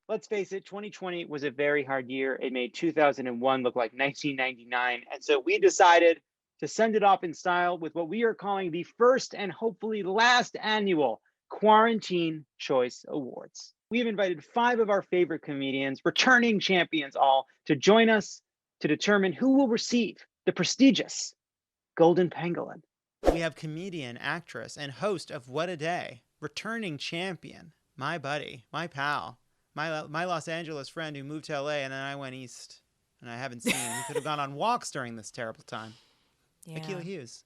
Let's face it, 2020 was a very hard year. It made 2001 look like 1999. And so we decided to send it off in style with what we are calling the first and hopefully last annual Quarantine Choice Awards. We've invited 5 of our favorite comedians, returning champions all, to join us to determine who will receive the prestigious Golden Pangolin. We have comedian, actress, and host of What a Day, returning champion, my buddy, my pal, my Los Angeles friend who moved to LA and then I went east and I haven't seen him. We could have gone on walks during this terrible time. Yeah. Akilah Hughes.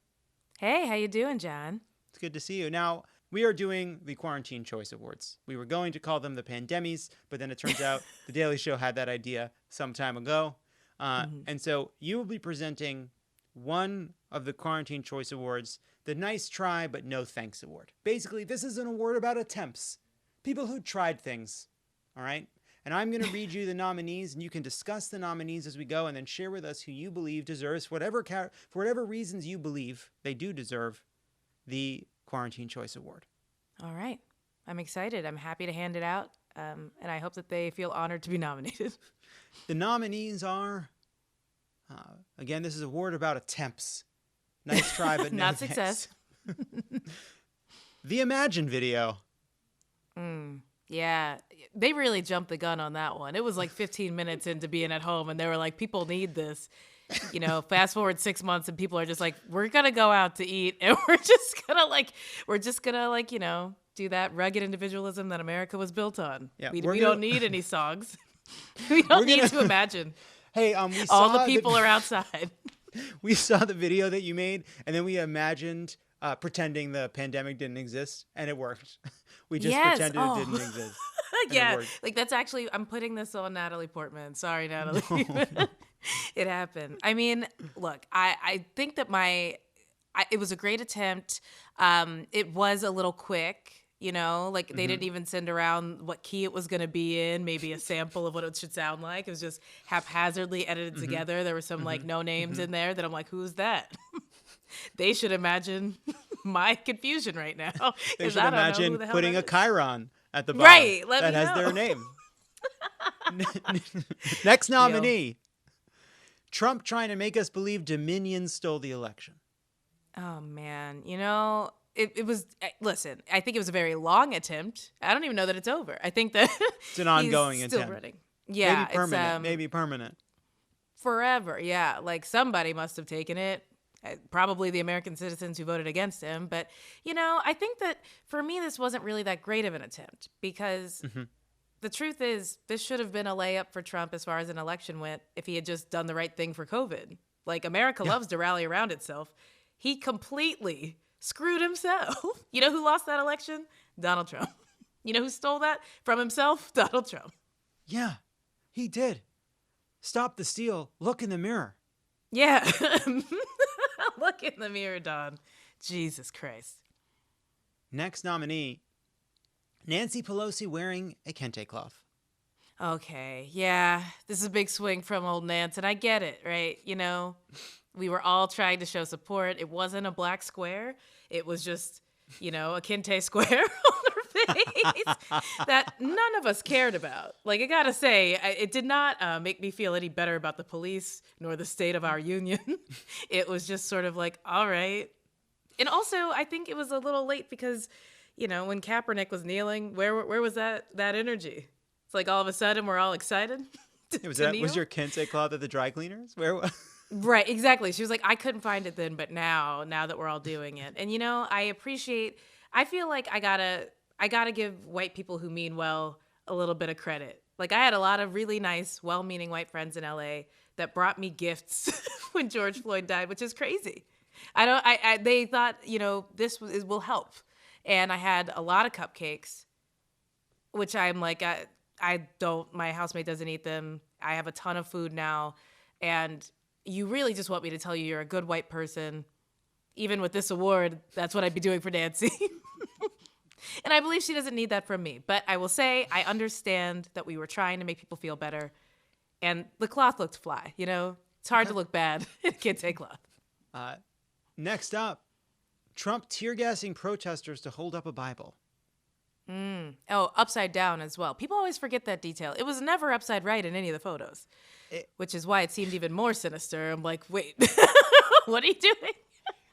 Hey, how you doing, John? It's good to see you. Now, we are doing the Quarantine Choice Awards. We were going to call them the Pandemies, but then it turns out The Daily Show had that idea some time ago. And so you will be presenting one of the Quarantine Choice Awards, the Nice Try But No Thanks Award. Basically, this is an award about attempts. People who tried things. All right? And I'm going to read you the nominees, and you can discuss the nominees as we go, and then share with us who you believe deserves, for whatever reasons you believe they do deserve, the Quarantine Choice Award. All right. I'm excited. I'm happy to hand it out, and I hope that they feel honored to be nominated. The nominees are, again, this is an award about attempts. Nice try, but no Not thanks. success. The Imagine video. Yeah, they really jumped the gun on that one. It was like 15 minutes into being at home, and they were like, people need this. You know, fast forward 6 months, and people are just like, we're going to go out to eat, and we're just going to, you know, do that rugged individualism that America was built on. Yeah, we don't need any songs. We don't need to imagine. Hey, we saw all the people are outside. We saw the video that you made, and then we imagined pretending the pandemic didn't exist, and it worked. We just pretended it didn't exist. Yeah, like that's actually, I'm putting this on Natalie Portman. Sorry, Natalie. No. It happened. I mean, look, I think that it was a great attempt. It was a little quick. You know, like they didn't even send around what key it was going to be in, maybe a sample of what it should sound like. It was just haphazardly edited together. There were some like no names in there that I'm like, who's that? They should imagine my confusion right now. They should imagine putting a chyron at the bottom right, that has their name. Next nominee. Deal. Trump trying to make us believe Dominion stole the election. Oh, man. You know, it was, listen, I think it was a very long attempt. I don't even know that it's over. I think that it's an ongoing he's attempt. Still running. Yeah. Maybe permanent. Forever. Yeah. Like somebody must have taken it. Probably the American citizens who voted against him. But, you know, I think that for me, this wasn't really that great of an attempt because the truth is this should have been a layup for Trump as far as an election went if he had just done the right thing for COVID. Like America loves to rally around itself. He completely screwed himself. You know who lost that election? Donald Trump. You know who stole that from himself? Donald Trump. Yeah, he did. Stop the steal. Look in the mirror. Yeah. Look in the mirror, Don. Jesus Christ. Next nominee, Nancy Pelosi wearing a kente cloth. Okay, yeah. This is a big swing from old Nance, and I get it, right? You know, we were all trying to show support. It wasn't a black square. It was just, you know, a kente square on her face that none of us cared about. Like, I gotta say, it did not make me feel any better about the police nor the state of our union. It was just sort of like, all right. And also, I think it was a little late because, you know, when Kaepernick was kneeling, where was that energy? It's like all of a sudden we're all excited. Was your kente cloth at the dry cleaners? Where? Right, exactly. She was like, I couldn't find it then, but now that we're all doing it. And, you know, I feel like I gotta give white people who mean well a little bit of credit. Like I had a lot of really nice, well-meaning white friends in LA that brought me gifts when George Floyd died, which is crazy. They thought, you know, will help. And I had a lot of cupcakes, which I'm like, my housemate doesn't eat them. I have a ton of food now. And you really just want me to tell you you're a good white person. Even with this award, that's what I'd be doing for Nancy. And I believe she doesn't need that from me. But I will say, I understand that we were trying to make people feel better. And the cloth looked fly, you know? It's hard to look bad in a kente cloth. Next up, Trump tear gassing protesters to hold up a Bible. Oh, upside down as well. People always forget that detail. It was never upside right in any of the photos, which is why it seemed even more sinister. I'm like, wait, what are you doing?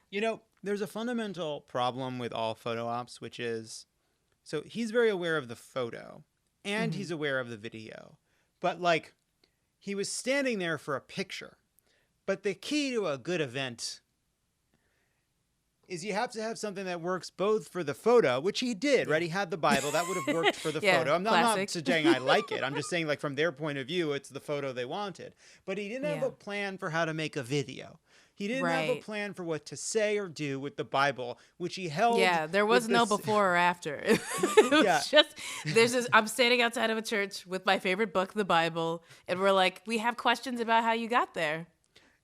You know, there's a fundamental problem with all photo ops, which is, so he's very aware of the photo and he's aware of the video, but like he was standing there for a picture. But the key to a good event is you have to have something that works both for the photo, which he did, right? He had the Bible. That would have worked for the photo. I'm not saying I like it. I'm just saying, like, from their point of view, it's the photo they wanted. But he didn't have a plan for how to make a video. He didn't have a plan for what to say or do with the Bible, which he held. Yeah, there was no before or after. It was just, I'm standing outside of a church with my favorite book, the Bible, and we're like, we have questions about how you got there.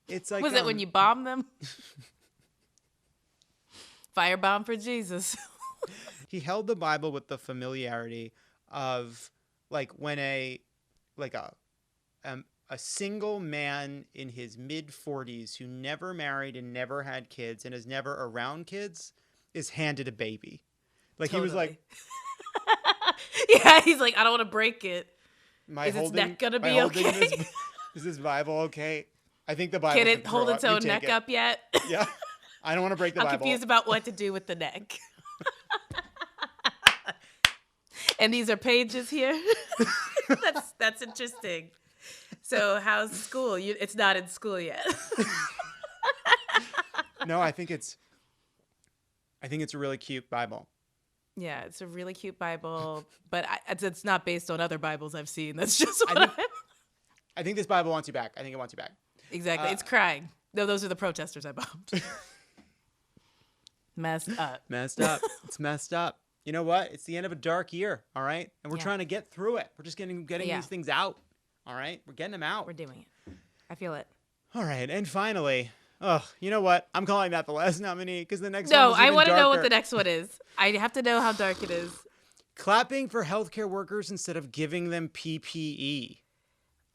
It's like, was it when you bombed them? Firebomb for Jesus. He held the Bible with the familiarity of like when a single man in his mid 40s who never married and never had kids and is never around kids is handed a baby. Like He was like, yeah, he's like, I don't want to break it. Is its neck gonna be okay? Is this Bible okay? I think the Bible can it hold its own neck up yet? Yeah. I don't want to break the Bible. I'm confused about what to do with the neck. And these are pages here. That's interesting. So how's school? It's not in school yet. No, I think it's a really cute Bible. Yeah, it's a really cute Bible, but it's not based on other Bibles I've seen. That's just I think this Bible wants you back. I think it wants you back. Exactly. It's crying. No, those are the protesters I bombed. Messed up. It's messed up. You know what? It's the end of a dark year, all right? And we're trying to get through it. We're just getting these things out, all right? We're getting them out. We're doing it. I feel it. All right. And finally, you know what? I'm calling that the last nominee because the next one is even I want to know what darker. the next one is. I have to know how dark it is. Clapping for healthcare workers instead of giving them PPE.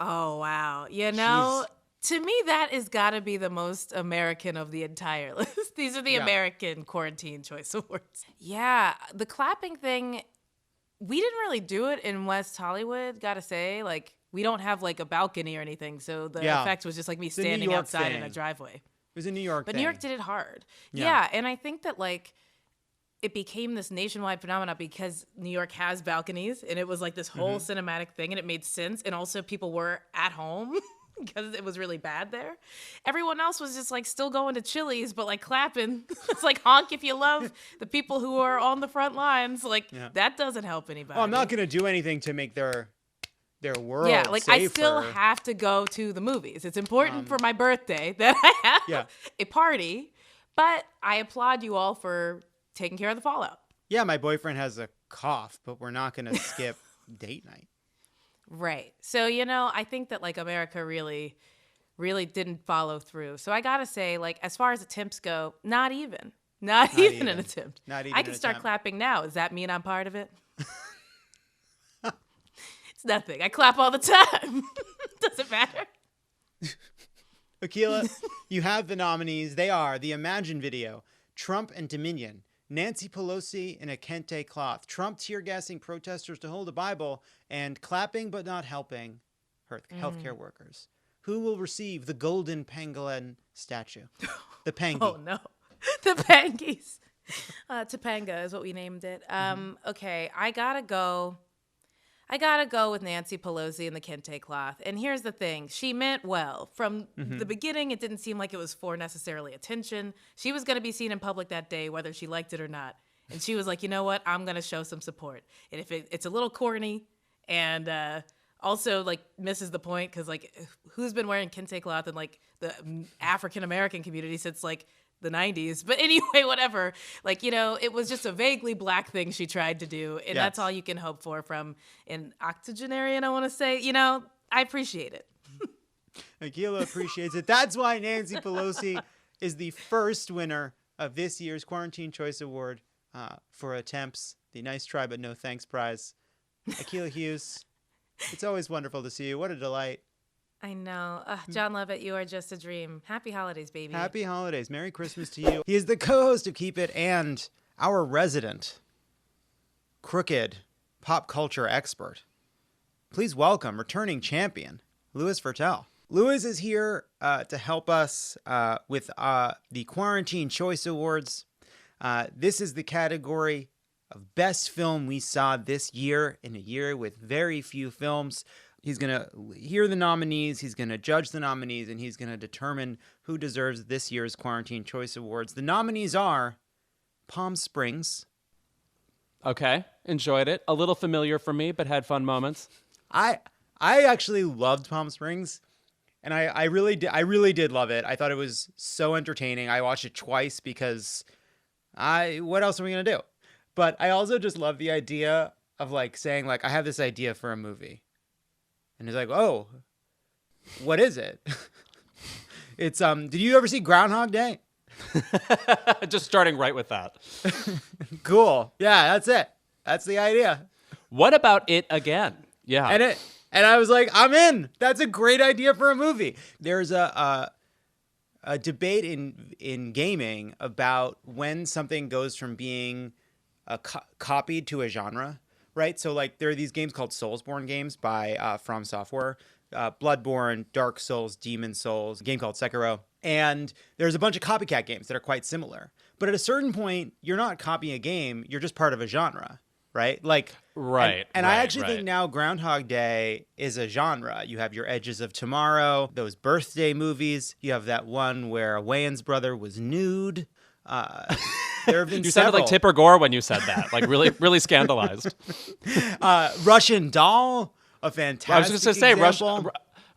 Oh, wow. You know... To me, that has got to be the most American of the entire list. These are the American Quarantine Choice Awards. Yeah, the clapping thing, we didn't really do it in West Hollywood, gotta say. Like, we don't have, like, a balcony or anything, so the effect was just, like, me standing outside in a driveway. It was a New York thing. But New York did it hard. Yeah, and I think that, like, it became this nationwide phenomenon because New York has balconies, and it was, like, this whole cinematic thing, and it made sense, and also people were at home. Because it was really bad there. Everyone else was just like still going to Chili's, but like clapping. It's like honk if you love the people who are on the front lines. Like that doesn't help anybody. Oh, I'm not going to do anything to make their world like safer. I still have to go to the movies. It's important for my birthday that I have a party, but I applaud you all for taking care of the fallout. Yeah, my boyfriend has a cough, but we're not going to skip date night. Right. So, you know, I think that, like, America really, really didn't follow through. So I got to say, like, as far as attempts go, not even an attempt. Not even I can start clapping now. Does that mean I'm part of it? It's nothing. I clap all the time. Doesn't matter. Akilah, you have the nominees. They are the Imagine video, Trump and Dominion, Nancy Pelosi in a kente cloth, Trump tear-gassing protesters to hold a Bible, and clapping but not helping healthcare workers. Who will receive the Golden Pangolin statue? The Pangy. Oh, no. The Pangies. Topanga is what we named it. Okay, I gotta go with Nancy Pelosi and the kente cloth. And here's the thing. She meant well. From the beginning, it didn't seem like it was for necessarily attention. She was going to be seen in public that day, whether she liked it or not. And she was like, you know what? I'm going to show some support. And if it's a little corny and also, like, misses the point, because, like, who's been wearing kente cloth in, like, the African-American community since, like, the 90s? But anyway, whatever. Like, you know, it was just a vaguely black thing she tried to do. And that's all you can hope for from an octogenarian, I want to say. You know, I appreciate it. Akilah appreciates it. That's why Nancy Pelosi is the first winner of this year's Quarantine Choice Award for attempts, the Nice Try But No Thanks prize. Akilah Hughes, it's always wonderful to see you. What a delight. I know. Jon Lovett, you are just a dream. Happy holidays, baby. Happy holidays. Merry Christmas to you. He is the co-host of Keep It and our resident crooked pop culture expert. Please welcome returning champion, Louis Virtel. Louis is here to help us with the Quarantine Choice Awards. This is the category of best film we saw this year, in a year with very few films. He's going to hear the nominees, he's going to judge the nominees, and he's going to determine who deserves this year's Quarantine Choice Awards. The nominees are Palm Springs. Okay, enjoyed it. A little familiar for me, but had fun moments. I actually loved Palm Springs, and I really did love it. I thought it was so entertaining. I watched it twice because what else are we going to do? But I also just love the idea of like saying like, I have this idea for a movie. And he's like, oh, what is it? It's, did you ever see Groundhog Day? Just starting right with that. Cool. Yeah, that's it. That's the idea. What about It Again? Yeah. And I was like, I'm in. That's a great idea for a movie. There's a debate in gaming about when something goes from being copied to a genre, right? So like there are these games called Soulsborne games by From Software, Bloodborne, Dark Souls, Demon Souls, a game called Sekiro. And there's a bunch of copycat games that are quite similar. But at a certain point, you're not copying a game, you're just part of a genre, right? Like, right. And I actually think now Groundhog Day is a genre. You have your Edges of Tomorrow, those birthday movies. You have that one where Wayans' brother was nude. There have been you several. sounded like Tipper Gore when you said that, like really, really scandalized. Russian Doll, a fantastic I was just going to say, example.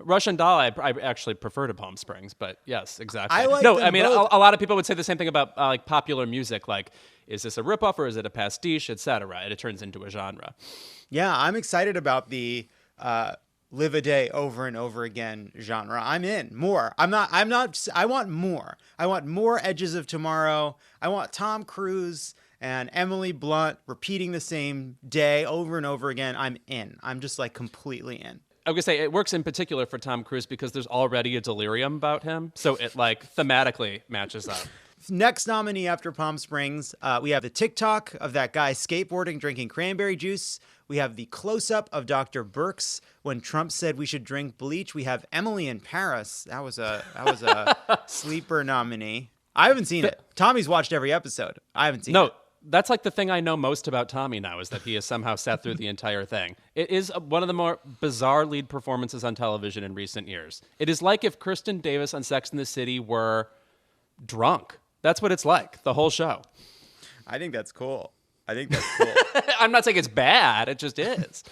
Russian Doll, I actually prefer to Palm Springs, but yes, exactly. I like no, them I mean, both. a lot of people would say the same thing about like popular music, like, is this a ripoff or is it a pastiche, etc. And it turns into a genre. Yeah, I'm excited about the live a day over and over again genre. I'm in more. I want more. I want more Edges of Tomorrow. I want Tom Cruise and Emily Blunt repeating the same day over and over again. I'm in. I'm just like completely in. I was going to say, it works in particular for Tom Cruise because there's already a delirium about him. So it like thematically matches up. Next nominee after Palm Springs, we have the TikTok of that guy skateboarding, drinking cranberry juice. We have the close-up of Dr. Burks when Trump said we should drink bleach. We have Emily in Paris. That was a sleeper nominee. I haven't seen it. Tommy's watched every episode. I haven't seen it. No, that's like the thing I know most about Tommy now is that he has somehow sat through the entire thing. It is one of the more bizarre lead performances on television in recent years. It is like if Kristen Davis on Sex and the City were drunk. That's what it's like, the whole show. I think that's cool. I'm not saying it's bad. It just is.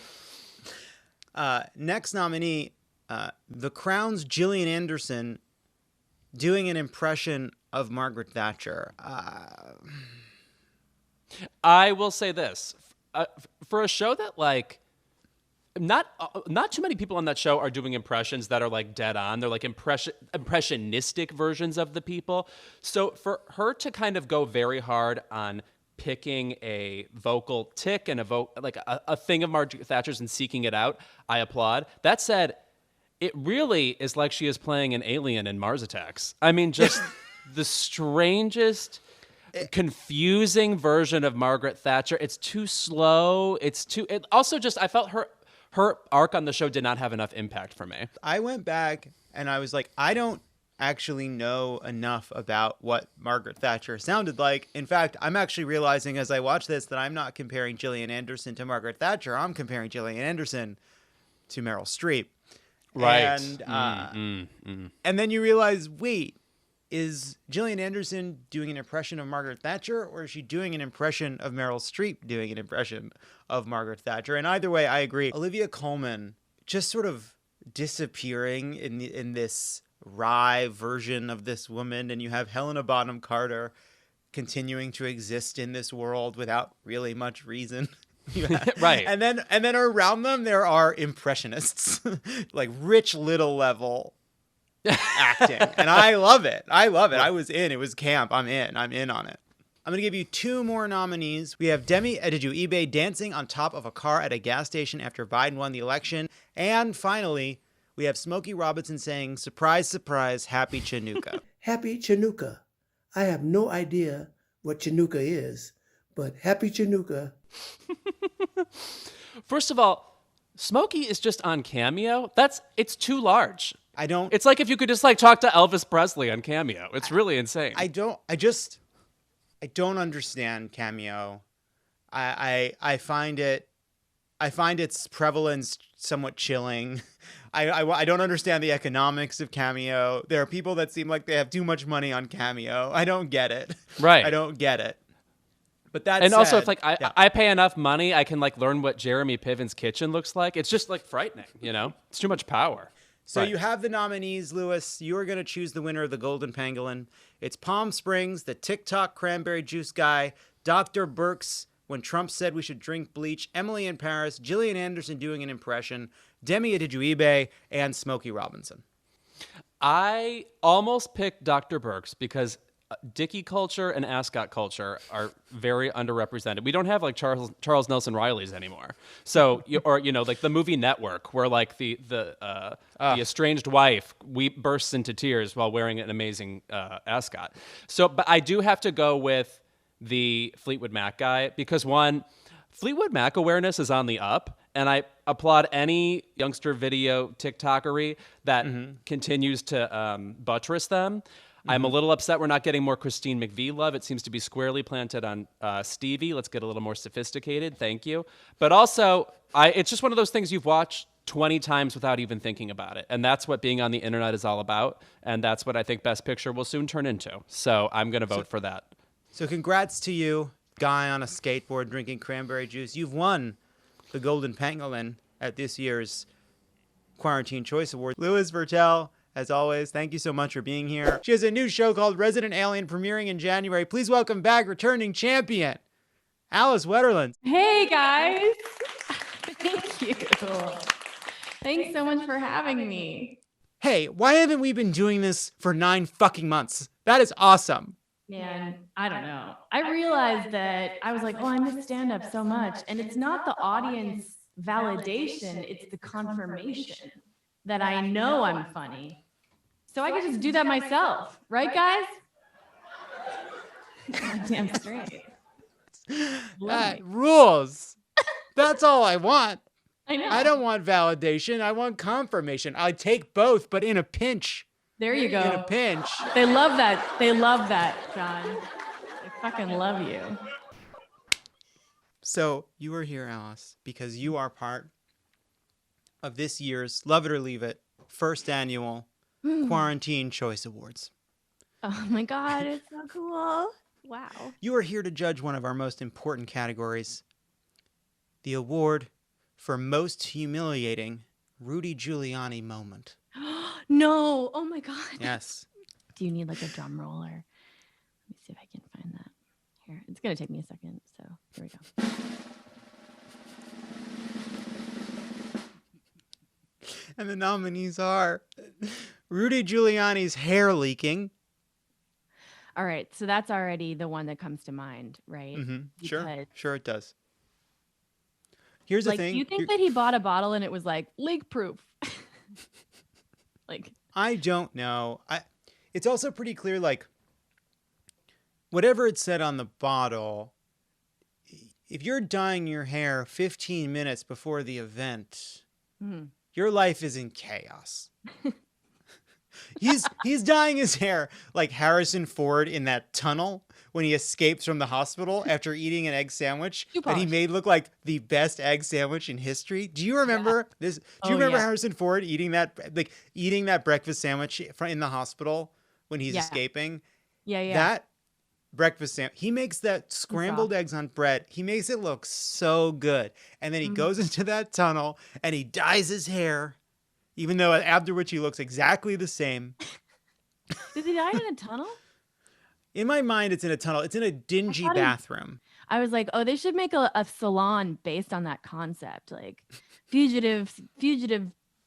Next nominee, The Crown's Gillian Anderson doing an impression of Margaret Thatcher. I will say this. For a show that, like, not too many people on that show are doing impressions that are, like, dead on. They're, like, impressionistic versions of the people. So for her to kind of go very hard on picking a vocal tick and a thing of Margaret Thatcher's and seeking it out, I applaud. That said, it really is like she is playing an alien in Mars Attacks. I mean, just the strangest, confusing version of Margaret Thatcher. It's too slow. It also just, I felt her arc on the show did not have enough impact for me. I went back and I was like, I don't actually know enough about what Margaret Thatcher sounded like. In fact, I'm actually realizing as I watch this that I'm not comparing Gillian Anderson to Margaret Thatcher. I'm comparing Gillian Anderson to Meryl Streep. Right. And then you realize, wait, is Gillian Anderson doing an impression of Margaret Thatcher, or is she doing an impression of Meryl Streep doing an impression of Margaret Thatcher? And either way, I agree. Olivia Colman just sort of disappearing in this wry version of this woman, and you have Helena Bonham Carter continuing to exist in this world without really much reason. Right. And then around them there are impressionists, like Rich Little level acting. And I love it. I was in. It was camp. I'm in on it. I'm going to give you two more nominees. We have Demi Adejuyigbe dancing on top of a car at a gas station after Biden won the election. And finally, we have Smokey Robinson saying, surprise, surprise, happy Chinooka. Happy Chinooka. I have no idea what Chinooka is, but happy Chinooka. First of all, Smokey is just on Cameo. It's too large. It's like if you could just like talk to Elvis Presley on Cameo. It's really insane. I don't understand Cameo. I find its prevalence somewhat chilling. I don't understand the economics of Cameo. There are people that seem like they have too much money on Cameo. I don't get it. Right. I don't get it. But that and said, also, it's like I pay enough money, I can like learn what Jeremy Piven's kitchen looks like. It's just like frightening, you know? It's too much power. So you have the nominees, Lewis. You are going to choose the winner of the Golden Pangolin. It's Palm Springs, the TikTok cranberry juice guy, Dr. Burke's When Trump Said We Should Drink Bleach, Emily in Paris, Gillian Anderson doing an impression, Demi Adejuyigbe, and Smokey Robinson. I almost picked Dr. Burke's because Dickie culture and ascot culture are very underrepresented. We don't have like Charles Nelson Riley's anymore. So, like the movie Network, where like the estranged wife bursts into tears while wearing an amazing ascot. So, but I do have to go with the Fleetwood Mac guy because one, Fleetwood Mac awareness is on the up, and I applaud any youngster video TikTokery that continues to buttress them. I'm a little upset we're not getting more Christine McVie love. It seems to be squarely planted on Stevie. Let's get a little more sophisticated. Thank you. But also, it's just one of those things you've watched 20 times without even thinking about it. And that's what being on the internet is all about. And that's what I think Best Picture will soon turn into. So I'm going to vote for that. So congrats to you, guy on a skateboard drinking cranberry juice. You've won the Golden Pangolin at this year's Quarantine Choice Award. Lewis Virtel, as always, thank you so much for being here. She has a new show called Resident Alien premiering in January. Please welcome back returning champion, Alice Wetterlund. Hey, guys. Thank you. Thanks so much for having me. Hey, why haven't we been doing this for 9 fucking months? That is awesome. Man, I don't know. I realized that I was like, oh, I miss stand-up so much. And it's not the audience validation, it's the confirmation that I know I'm funny. So I could just do that myself. Right, guys? Damn straight. That rules. That's all I want. I know. I don't want validation. I want confirmation. I take both, but in a pinch. There you go. In a pinch. They love that. They love that, John. They fucking love you. So you are here, Alice, because you are part of this year's Love It or Leave It first annual Quarantine Choice Awards. Oh my God, it's so cool. Wow. You are here to judge one of our most important categories, the award for most humiliating Rudy Giuliani moment. No. Oh my God. Yes. Do you need like a drum roll, or let me see if I can find that. Here, it's gonna take me a second. So here we go. And the nominees are Rudy Giuliani's hair leaking. All right, so that's already the one that comes to mind, right? Mm-hmm. Sure. Because, Sure it does. Here's the like, thing. do you think that he bought a bottle and it was like leak proof? Like, I don't know. It's also pretty clear, like, whatever it said on the bottle, if you're dyeing your hair 15 minutes before the event, your life is in chaos. He's dyeing his hair like Harrison Ford in that tunnel when he escapes from the hospital after eating an egg sandwich that he made look like the best egg sandwich in history. Do you remember this? Do you remember Harrison Ford eating that breakfast sandwich in the hospital when he's escaping? Yeah. That breakfast sandwich, he makes that scrambled eggs on bread. He makes it look so good. And then he goes into that tunnel and he dyes his hair, even though after which he looks exactly the same. Did he die in a tunnel? In my mind, it's in a tunnel. It's in a dingy bathroom. I was like, oh, they should make a salon based on that concept. Like fugitive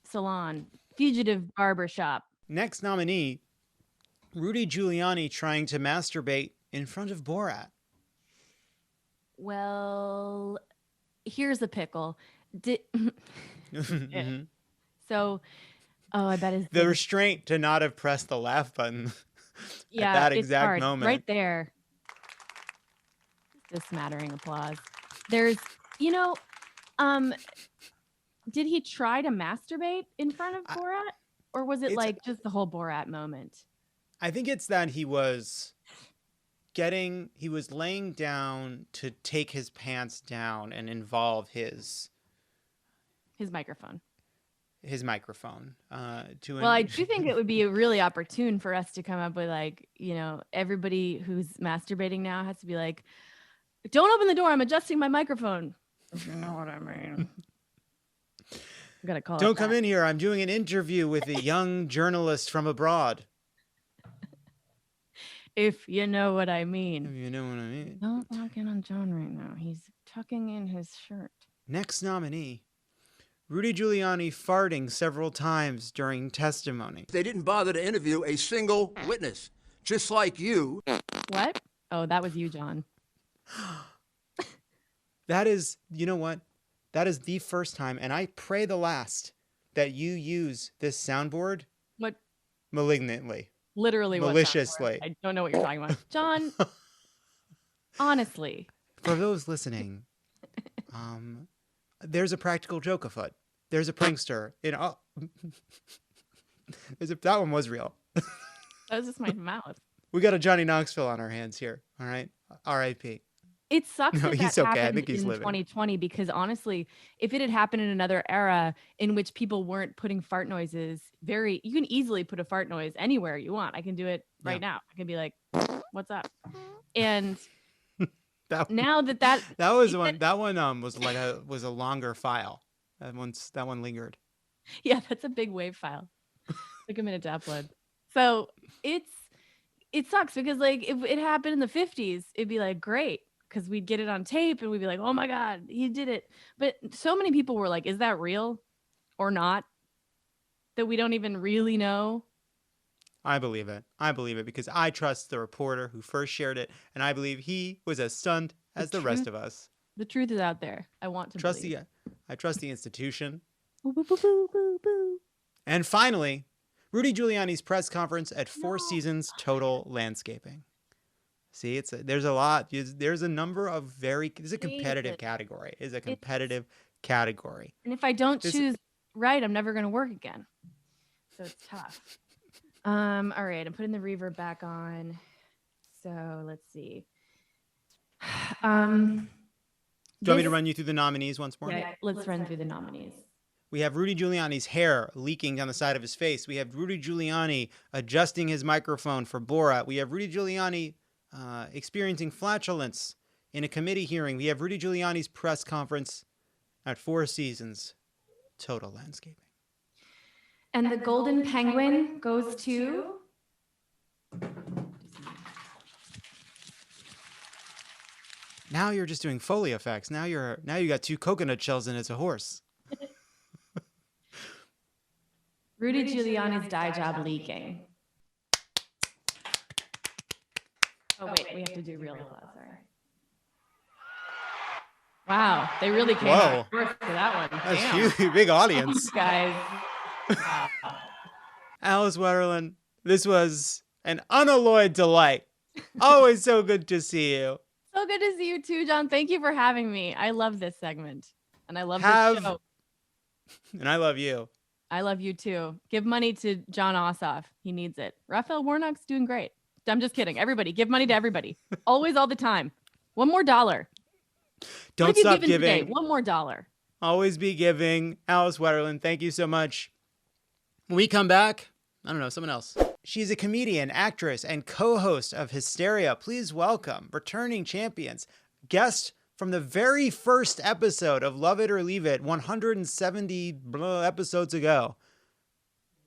salon, fugitive barber shop. Next nominee, Rudy Giuliani trying to masturbate in front of Borat. Well, here's the pickle. So, I bet it's the restraint to not have pressed the laugh button at that exact hard. moment. Right there. Just a smattering applause. There's You know, did he try to masturbate in front of Borat? Or was it It's- like just the whole Borat moment? I think it's that he was laying down to take his pants down and involve his microphone. To Well, I do think it would be really opportune for us to come up with like, you know, everybody who's masturbating now has to be like, don't open the door. I'm adjusting my microphone. If you know what I mean. I'm gonna call. Don't come in here. I'm doing an interview with a young journalist from abroad. If you know what I mean. If you know what I mean. Don't walk in on John right now. He's tucking in his shirt. Next nominee, Rudy Giuliani farting several times during testimony. They didn't bother to interview a single witness, just like you. What? Oh, that was you, John. That is, you know what? That is the first time, and I pray the last, that you use this soundboard What? malignantly. Literally what? Maliciously. I don't know what you're talking about. John, honestly. For those listening, there's a practical joke afoot. There's a prankster. That one was real. That was just my mouth. We got a Johnny Knoxville on our hands here. All right. R.I.P. It sucks No, that he's that okay. I happened think he's in living. 2020 because honestly, if it had happened in another era in which people weren't putting fart noises, you can easily put a fart noise anywhere you want. I can do it right now. I can be like, "What's up?" And now that was one. That one was a longer file. That one lingered. Yeah, that's a big wave file. Took a minute to upload. So it sucks because like if it happened in the 50s, it'd be like great because we'd get it on tape and we'd be like, oh my God, he did it. But so many people were like, is that real or not? That we don't even really know. I believe it. I believe it because I trust the reporter who first shared it, and I believe he was as stunned as the rest of us. The truth is out there. I want to believe. I trust the institution. Boo, boo, boo, boo, boo, boo. And finally, Rudy Giuliani's press conference at Four Seasons Total Landscaping. See, there's a lot. There's a number of it's a competitive category. It's a competitive category. And if I don't choose right, I'm never going to work again. So it's tough. All right, I'm putting the reverb back on. So let's see. Do you want me to run you through the nominees once more? Yeah, let's run through the nominees. We have Rudy Giuliani's hair leaking down the side of his face. We have Rudy Giuliani adjusting his microphone for Borat. We have Rudy Giuliani experiencing flatulence in a committee hearing. We have Rudy Giuliani's press conference at Four Seasons Total Landscaping. And the Golden Penguin goes to... Now you're just doing Foley effects. Now you got two coconut shells and it's a horse. Rudy Giuliani's dye job leaking. Oh wait, we have to do real applause. Sorry. Wow, they really came out first for that one. That's Damn. huge, big audience. Guys. Alice Wetterlund, this was an unalloyed delight. Always so good to see you. So good to see you too, John. Thank you for having me. I love this segment. And I love this show. And I love you. I love you too. Give money to John Ossoff. He needs it. Raphael Warnock's doing great. I'm just kidding. Everybody, give money to everybody. Always, all the time. $1 more. Don't stop giving. Today? $1 more. Always be giving. Alice Wetterlund, thank you so much. When we come back, I don't know, someone else. She's a comedian, actress, and co-host of Hysteria. Please welcome returning champions, guest from the very first episode of Love It or Leave It, 170 episodes ago,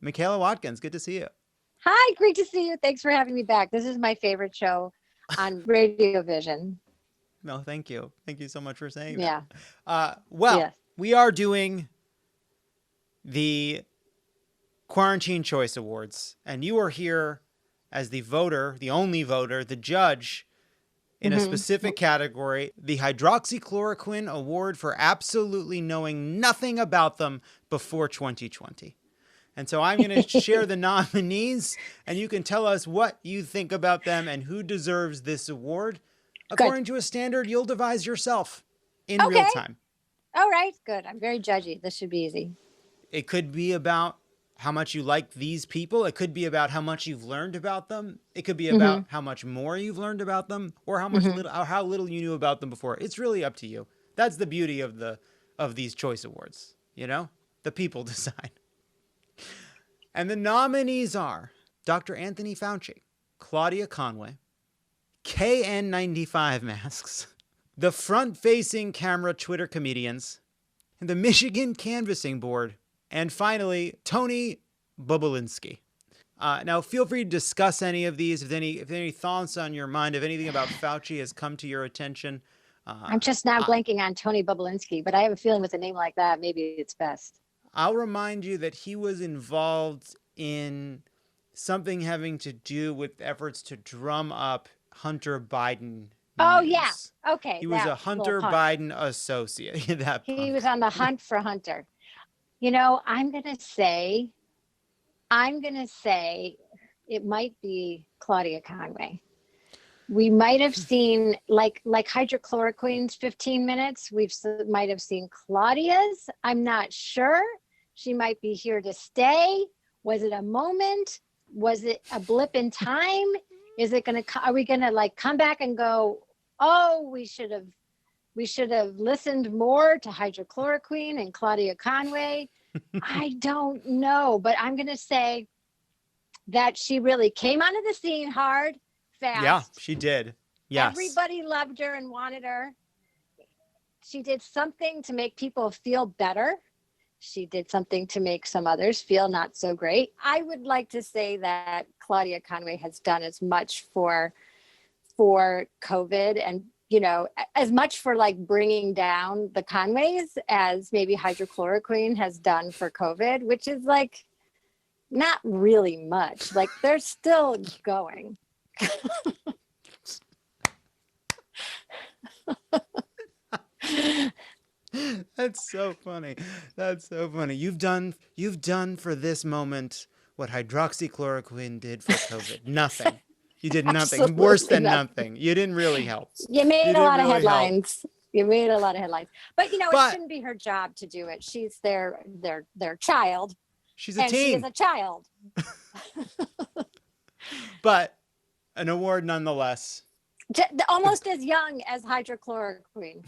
Michaela Watkins. Good to see you. Hi, great to see you. Thanks for having me back. This is my favorite show on Radio Vision. No, thank you. Thank you so much for saying Yeah. that. Yes. We are doing the Quarantine Choice Awards, and you are here as the voter, the only voter, the judge in a specific category, the Hydroxychloroquine Award for absolutely knowing nothing about them before 2020. And so I'm going to share the nominees, and you can tell us what you think about them and who deserves this award according to a standard you'll devise yourself. in real time. All right, good. I'm very judgy. This should be easy. It could be about how much you like these people. It could be about how much you've learned about them. It could be about how much more you've learned about them, or how much little, or how little you knew about them before. It's really up to you. That's the beauty of these choice awards. You know, the people decide. And the nominees are Dr. Anthony Fauci, Claudia Conway, KN95 masks, the front-facing camera Twitter comedians, and the Michigan Canvassing Board, and finally, Tony Bobulinski. Now, feel free to discuss any of these. If any thoughts on your mind, if anything about Fauci has come to your attention. I'm just now blanking on Tony Bobulinski, but I have a feeling with a name like that, maybe it's best. I'll remind you that he was involved in something having to do with efforts to drum up Hunter Biden. Oh, news. yeah. Okay. He was a Hunter Biden associate. He was on the hunt for Hunter. You know, I'm going to say it might be Claudia Conway. We might have seen like hydrochloroquine's 15 minutes. Might have seen Claudia's. I'm not sure. She might be here to stay. Was it a moment? Was it a blip in time? Is it going to, are we going to like come back and go, oh, we should have listened more to hydrochloroquine and Claudia Conway? I don't know, but I'm going to say that she really came onto the scene hard, fast. Yeah, she did. Yes. Everybody loved her and wanted her. She did something to make people feel better. She did something to make some others feel not so great. I would like to say that Claudia Conway has done as much for COVID and, you know, as much for like bringing down the Conways as maybe hydrochloroquine has done for COVID, which is like not really much. Like they're still going. That's so funny. That's so funny. You've done for this moment what hydroxychloroquine did for COVID. Nothing. You did nothing. Absolutely Worse than nothing. You didn't really help. You made a lot of really headlines. You made a lot of headlines. But you know, it shouldn't be her job to do it. She's their child. She's a teen. She is a child. But an award nonetheless. Almost as young as hydrochloroquine.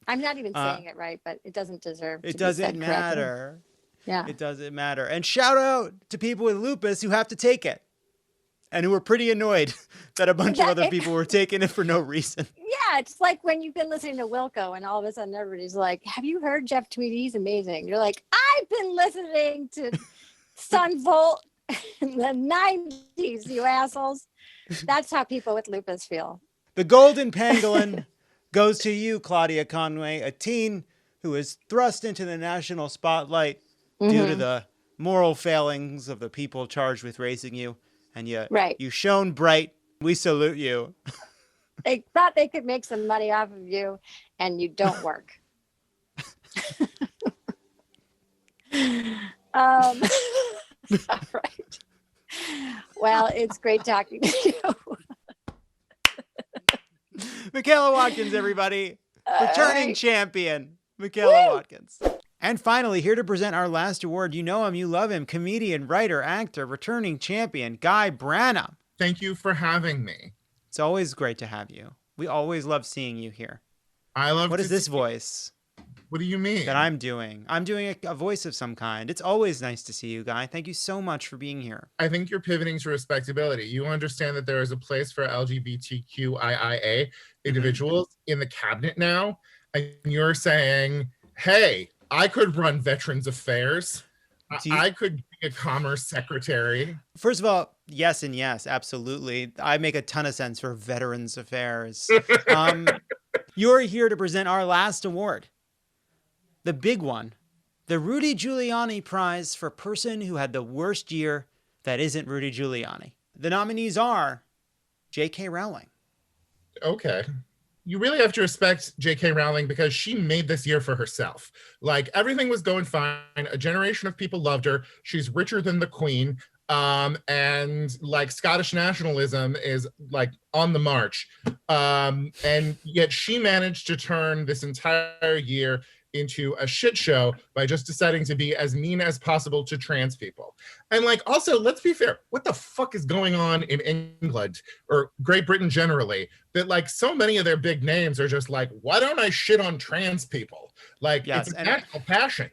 I'm not even saying it right, but it doesn't deserve to It be doesn't said correctly. matter. Yeah. It doesn't matter. And shout out to people with lupus who have to take it and who are pretty annoyed that a bunch of other people were taking it for no reason. Yeah, it's like when you've been listening to Wilco and all of a sudden everybody's like, have you heard Jeff Tweedy? He's amazing. You're like, I've been listening to Sun Volt in the 90s, you assholes. That's how people with lupus feel. The Golden Pangolin goes to you, Claudia Conway, a teen who is thrust into the national spotlight due to the moral failings of the people charged with raising you. And you shone bright. We salute you. They thought they could make some money off of you, and you don't work. All right. Well, it's great talking to you. Michaela Watkins, everybody. Returning champion, Michaela Watkins. And finally, here to present our last award. You know him, you love him. Comedian, writer, actor, returning champion, Guy Branum. Thank you for having me. It's always great to have you. We always love seeing you here. I love What is this voice? What do you mean? That I'm doing. I'm doing a voice of some kind. It's always nice to see you, Guy. Thank you so much for being here. I think you're pivoting to respectability. You understand that there is a place for LGBTQIA individuals in the cabinet now, and you're saying, hey, I could run Veterans Affairs. I could be a commerce secretary. First of all, yes and yes, absolutely. I make a ton of sense for Veterans Affairs. You're here to present our last award. The big one. The Rudy Giuliani Prize for person who had the worst year that isn't Rudy Giuliani. The nominees are J.K. Rowling. Okay. You really have to respect J.K. Rowling because she made this year for herself. Like, everything was going fine. A generation of people loved her. She's richer than the queen. And like Scottish nationalism is like on the march. And yet she managed to turn this entire year into a shit show by just deciding to be as mean as possible to trans people. And like, also, let's be fair, what the fuck is going on in England or Great Britain generally, that like so many of their big names are just like, why don't I shit on trans people? Like, Yes, it's a national passion.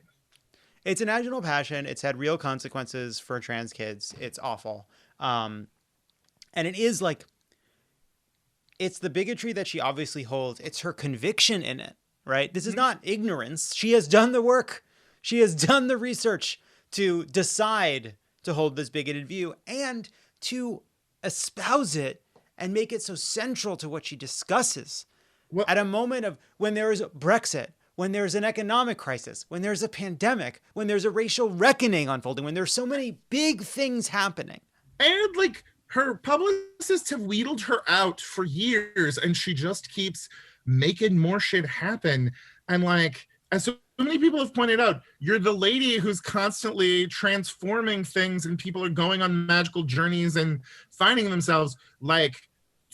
It's a national passion. It's had real consequences for trans kids. It's awful. And it is like, it's the bigotry that she obviously holds. It's her conviction in it, right? This is not ignorance. She has done the work. She has done the research to decide to hold this bigoted view and to espouse it and make it so central to what she discusses. Well, at a moment of when there is Brexit, when there's an economic crisis, when there's a pandemic, when there's a racial reckoning unfolding, when there's so many big things happening. And like her publicists have wheedled her out for years and she just keeps making more shit happen. And like, as so many people have pointed out, you're the lady who's constantly transforming things and people are going on magical journeys and finding themselves. Like,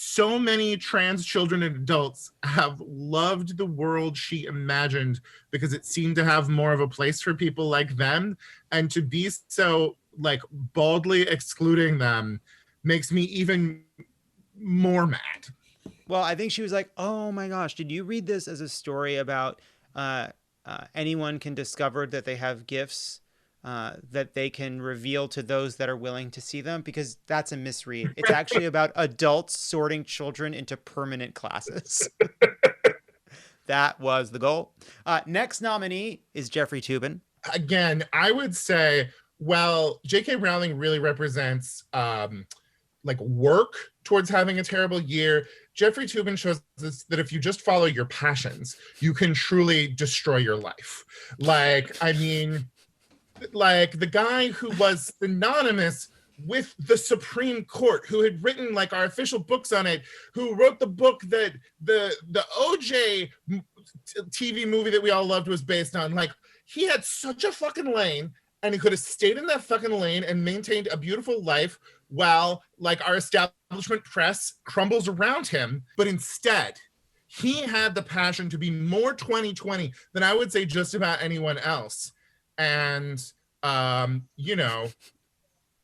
so many trans children and adults have loved the world she imagined because it seemed to have more of a place for people like them. And to be so like baldly excluding them makes me even more mad. Well, I think she was like, oh my gosh, did you read this as a story about anyone can discover that they have gifts that they can reveal to those that are willing to see them? Because that's a misread. It's actually about adults sorting children into permanent classes. That was the goal. Next nominee is Jeffrey Toobin. Again, I would say, well, J.K. Rowling really represents like work towards having a terrible year. Jeffrey Toobin shows us that if you just follow your passions, you can truly destroy your life. Like, I mean, like the guy who was synonymous with the Supreme Court, who had written like our official books on it, who wrote the book that the OJ TV movie that we all loved was based on. Like, he had such a fucking lane and he could have stayed in that fucking lane and maintained a beautiful life while like our establishment press crumbles around him. But instead, he had the passion to be more 2020 than I would say just about anyone else. And, you know,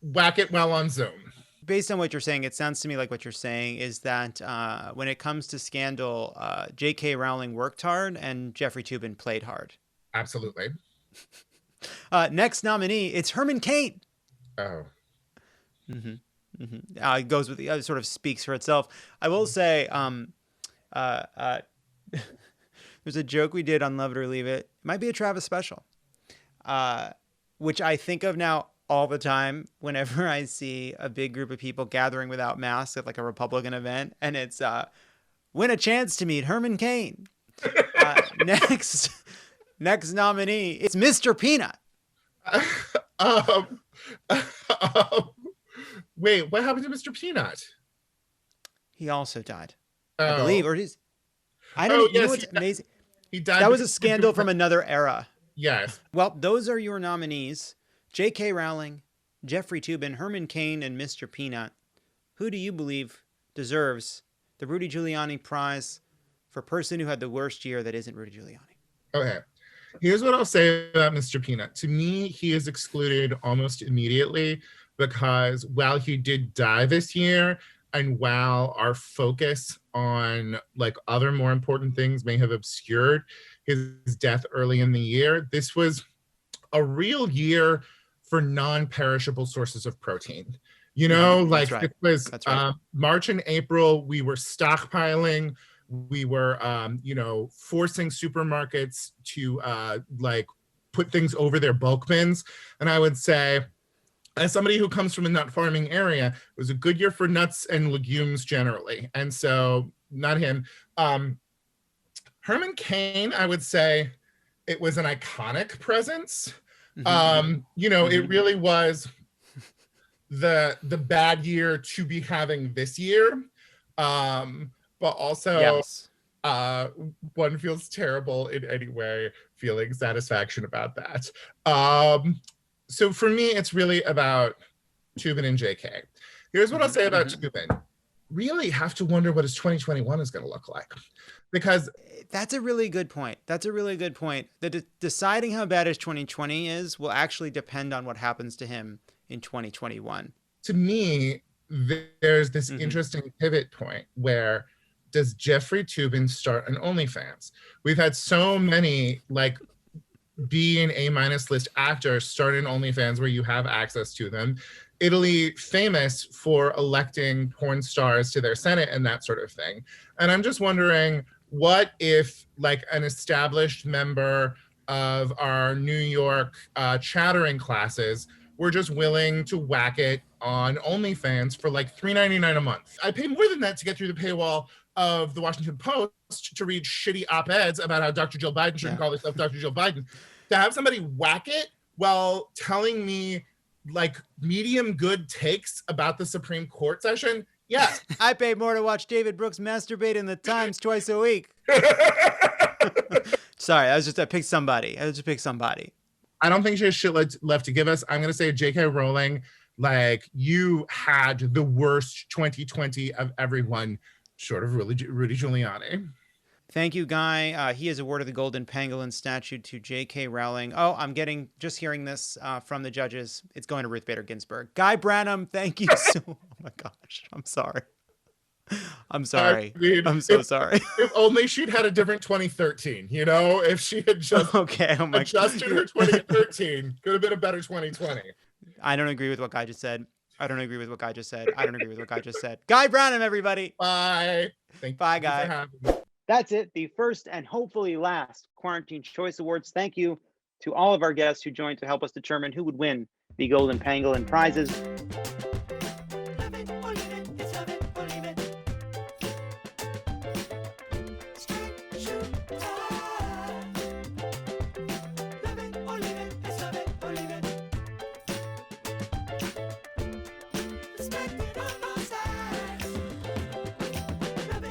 whack it well on Zoom. Based on what you're saying, it sounds to me like what you're saying is that when it comes to Scandal, J.K. Rowling worked hard and Jeffrey Toobin played hard. Absolutely. Next nominee, it's Herman Cain. Oh. It goes with the sort of speaks for itself. I will say, there's a joke we did on Love It or Leave It. It might be a Travis special, which I think of now all the time whenever I see a big group of people gathering without masks at like a Republican event, and it's win a chance to meet Herman Cain. Next nominee, it's Mr. Peanut. Wait, what happened to Mr. Peanut? He also died, Oh. I believe, or he's. I don't. You know what's amazing? He died. That was a scandal from another era. Yes. Well, those are your nominees: J.K. Rowling, Jeffrey Toobin, Herman Cain, and Mr. Peanut. Who do you believe deserves the Rudy Giuliani Prize for person who had the worst year that isn't Rudy Giuliani? Okay. Here's what I'll say about Mr. Peanut. To me, he is excluded almost immediately because while he did die this year, and while our focus on like other more important things may have obscured his death early in the year, this was a real year for non-perishable sources of protein. You know, like right. It was Right. March and April, we were stockpiling. We were, you know, forcing supermarkets to like put things over their bulk bins. And I would say, as somebody who comes from a nut farming area, it was a good year for nuts and legumes generally. And so not him. Herman Cain, I would say it was an iconic presence. You know, it really was the bad year to be having this year. But also, Yes. one feels terrible in any way, feeling satisfaction about that. So for me, it's really about Tubin and JK. Here's what I'll say about Tubin. Really have to wonder what his 2021 is going to look like. Because that's a really good point. That's a really good point. Deciding how bad his 2020 is will actually depend on what happens to him in 2021. To me, there's this interesting pivot point where does Jeffrey Tubin start an OnlyFans? We've had so many like B and A- list actors start an OnlyFans where you have access to them. Italy famous for electing porn stars to their Senate and that sort of thing. And I'm just wondering, what if like an established member of our New York chattering classes were just willing to whack it on OnlyFans for like $3.99 a month? I pay more than that to get through the paywall of the Washington Post to read shitty op-eds about how Dr. Jill Biden shouldn't call herself Dr. Jill Biden. To have somebody whack it while telling me like medium good takes about the Supreme Court session, yes. I pay more to watch David Brooks masturbate in the Times twice a week. Sorry, I picked somebody. I don't think she has shit left to give us. I'm going to say J.K. Rowling, like, you had the worst 2020 of everyone, short of Rudy Giuliani. Thank you, Guy. He has awarded the Golden Pangolin statue to J.K. Rowling. Oh, I'm just hearing this from the judges. It's going to Ruth Bader Ginsburg. Guy Branum, thank you so Oh my gosh, I'm sorry. I'm sorry. I mean, I'm so sorry. If only she'd had a different 2013, you know? If she had just adjusted her 2013, could have been a better 2020. I don't agree with what Guy just said. Guy Branum, everybody. Bye. Bye, Guy. That's it. The first and hopefully last Quarantine Choice Awards. Thank you to all of our guests who joined to help us determine who would win the Golden Pangolin prizes.